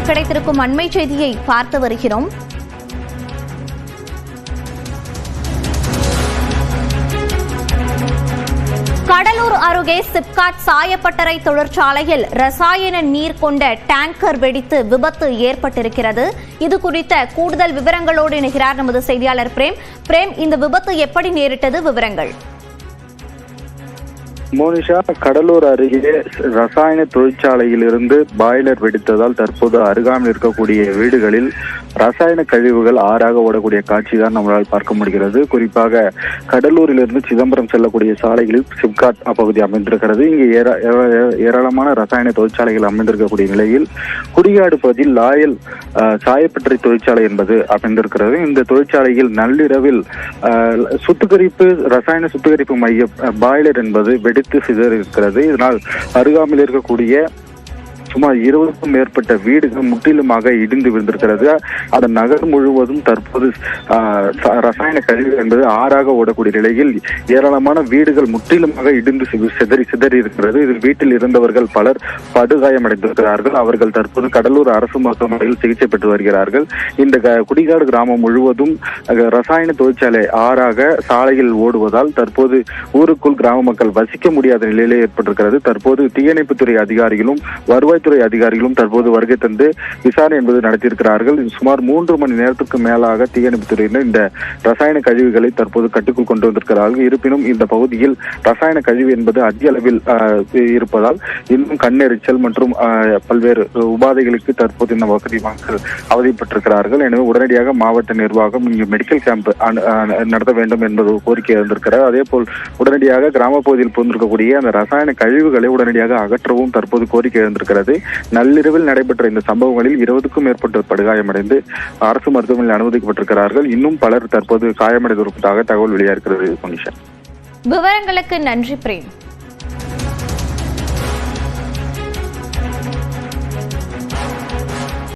கிடைத்திருக்கும் அண்மை செய்தியை பார்த்து வருகிறோம். கடலூர் அருகே சிப்காட் சாயப்பட்டறை தொழிற்சாலையில் ரசாயன நீர் கொண்ட டேங்கர் வெடித்து விபத்து ஏற்பட்டிருக்கிறது. இது குறித்த கூடுதல் விவரங்களோடு இணைகிறார் நமது செய்தியாளர் பிரேம். இந்த விபத்து எப்படி நேரிட்டது? விவரங்கள். மோனிஷா, கடலூர் அருகே ரசாயன தொழிற்சாலையிலிருந்து பாய்லர் வெடித்ததால் தற்போது அருகாமையில் இருக்கக்கூடிய வீடுகளில் ரசாயன கழிவுகள் ஆறாக ஓடக்கூடிய காட்சி தான் நம்மளால் பார்க்க முடிகிறது. குறிப்பாக கடலூரிலிருந்து சிதம்பரம் செல்லக்கூடிய சாலைகளில் சிப்காட் பகுதி அமைந்திருக்கிறது. இங்கு ஏராளமான ரசாயன தொழிற்சாலைகள் அமைந்திருக்கக்கூடிய நிலையில் குடிகாடு பகுதியில் லாயல் சாயப்பட்டறை தொழிற்சாலை என்பது அமைந்திருக்கிறது. இந்த தொழிற்சாலையில் நள்ளிரவில் ரசாயன சுத்திகரிப்பு மைய பாய்லர் என்பது வெடித்து சிதறி இருக்கிறது. இதனால் அருகாமையில் இருக்கக்கூடிய சுமார் 20க்கும் மேற்பட்ட வீடுகள் முற்றிலுமாக இடிந்து விழுந்திருக்கிறது. அதன் நகர் முழுவதும் தற்போது ரசாயன கழிவு என்பது ஆறாக ஓடக்கூடிய நிலையில் ஏராளமான வீடுகள் முற்றிலுமாக இடிந்து சிதறி இருக்கிறது. இதில் வீட்டில் இருந்தவர்கள் பலர் படுகாயமடைந்திருக்கிறார்கள். அவர்கள் தற்போது கடலூர் அரசு மருத்துவமனையில் சிகிச்சை பெற்று வருகிறார்கள். இந்த குடிகாடு கிராமம் முழுவதும் ரசாயன தொழிற்சாலை ஆறாக சாலையில் ஓடுவதால் தற்போது ஊருக்குள் கிராம மக்கள் வசிக்க முடியாத நிலையிலே ஏற்பட்டிருக்கிறது. தற்போது தீயணைப்புத்துறை அதிகாரிகளும் வருவாய்த்துறை அதிகாரிகளும் தற்போது வருகை தந்து விசாரணை என்பது நடத்தியிருக்கிறார்கள். சுமார் 3 மணி நேரத்துக்கு மேலாக தீயணைப்புத்துறையினர் இந்த ரசாயன கழிவுகளை தற்போது கட்டுக்குள் கொண்டு வந்திருக்கிறார்கள். இருப்பினும் இந்த பகுதியில் ரசாயன கழிவு என்பது அதிக அளவில் இருப்பதால் இன்னும் கண்ணெரிச்சல் மற்றும் பல்வேறு உபாதைகளுக்கு தற்போது இந்த பகுதி மக்கள் அவதிப்பட்டிருக்கிறார்கள். எனவே உடனடியாக மாவட்ட நிர்வாகம் இங்கு மெடிக்கல் கேம்ப் நடத்த வேண்டும் என்பது கோரிக்கை இருந்திருக்கிறது. அதே போல் உடனடியாக கிராம பகுதியில் புகுந்திருக்கக்கூடிய அந்த ரசாயன கழிவுகளை உடனடியாக அகற்றவும் தற்போது கோரிக்கை இருந்திருக்கிறது. நள்ளிரவில் நடைபெற்ற இந்த சம்பவங்களில் 20க்கும் மேற்பட்டோர் படுகாயமடைந்து அரசு மருத்துவமனையில் அனுமதிக்கப்பட்டிருக்கிறார்கள். இன்னும் பலர் தற்போது காயமடைந்திருப்பதாக தகவல் வெளியாகிறது. விவரங்களுக்கு நன்றி பிரேம்.